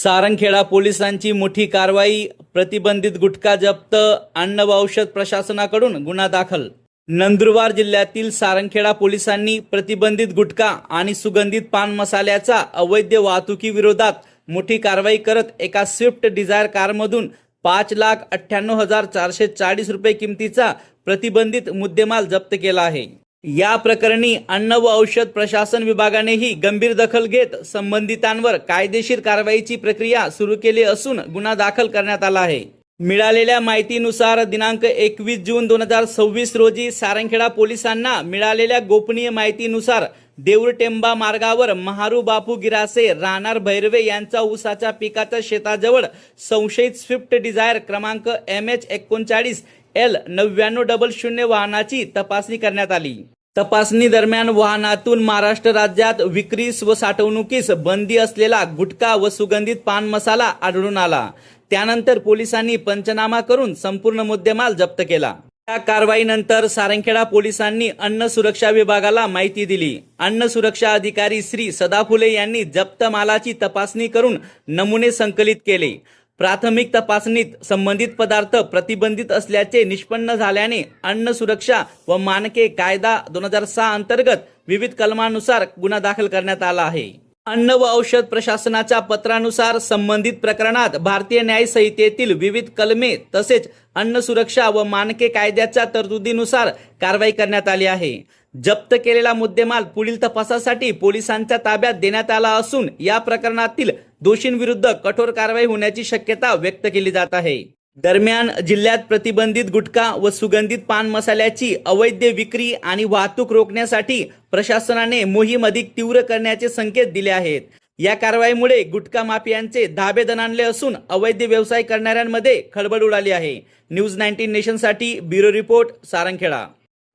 सारंगखेडा पोलिसांची मोठी कारवाई, प्रतिबंधित गुटखा जप्त, अन्न व औषध प्रशासनाकडून गुन्हा दाखल। नंदुरबार जिल्ह्यातील सारंगखेडा पोलिसांनी प्रतिबंधित गुटखा आणि सुगंधित पान मसाल्याचा अवैध वाहतुकीविरोधात मोठी कारवाई करत एका स्विफ्ट डिझायर कारमधून 5,98,440 रुपये किमतीचा प्रतिबंधित मुद्देमाल जप्त केला आहे। या प्रकरणी अन्न व औषध प्रशासन विभागानेही गंभीर दखल घेत संबंधितांवर कायदेशीर कारवाईची प्रक्रिया सुरू केली असून गुन्हा दाखल करण्यात आला आहे। मिळालेल्या माहितीनुसार दिनांक 21 जून 2026 रोजी सारंगखेडा पोलिसांना मिळालेल्या गोपनीय माहितीनुसार देऊरटेंबा मार्गावर महारू बापू गिरासे राहणार भैरवे यांच्या ऊसाच्या पिकाच्या शेताजवळ संशयित स्विफ्ट डिझायर क्रमांक MH39L9900 वाहनाची तपासणी करण्यात आली। तपासणी दरम्यान वाहनातून महाराष्ट्र राज्यात विक्रीस व साठवणुकीस बंदी असलेला गुटखा व सुगंधित पान मसाला आढळून आला। त्यानंतर पोलिसांनी पंचनामा करून संपूर्ण मुद्देमाल जप्त केला। या कारवाईनंतर सारंगखेडा पोलिसांनी अन्न सुरक्षा विभागाला माहिती दिली। अन्न सुरक्षा अधिकारी श्री सदाफुले यांनी जप्त मालाची तपासणी करून नमुने संकलित केले। प्राथमिक तपासणीत संबंधित पदार्थ प्रतिबंधित असल्याचे निष्पन्न झाल्याने अन्न सुरक्षा व मानके कायदा 2006 अंतर्गत विविध कलमानुसार गुन्हा दाखल करण्यात आला आहे। अन्न व औषध प्रशासनाच्या पत्रानुसार संबंधित प्रकरणात भारतीय न्याय संहितेतील विविध कलमे तसेच अन्न सुरक्षा व मानके कायद्याच्या तरतुदीनुसार कारवाई करण्यात आली आहे। जप्त केलेला मुद्देमाल पुढील तपासासाठी पोलिसांच्या ताब्यात देण्यात आला असून या प्रकरणातील दोषींविरुद्ध कठोर कारवाई होण्याची शक्यता व्यक्त केली जात आहे। दरम्यान जिल्ह्यात प्रतिबंधित गुटखा व सुगंधित पान मसाल्याची अवैध विक्री आणि वाहतूक रोखण्यासाठी प्रशासनाने मोहीम अधिक तीव्र करण्याचे संकेत दिले आहेत। या कारवाईमुळे गुटखा माफियांचे धाबे दणाणले असून अवैध व्यवसाय करणाऱ्यांमध्ये खळबळ उडाली आहे। न्यूज 19 नेशनसाठी ब्युरो रिपोर्ट, सारंगखेडा।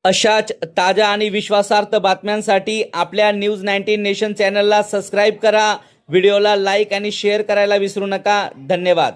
अशाच ताज्या आणि विश्वासार्ह बातम्यांसाठी आपल्या न्यूज 19 नेशन चॅनलला सबस्क्राईब करा। व्हिडिओला लाईक आणि शेअर करायला विसरू नका। धन्यवाद।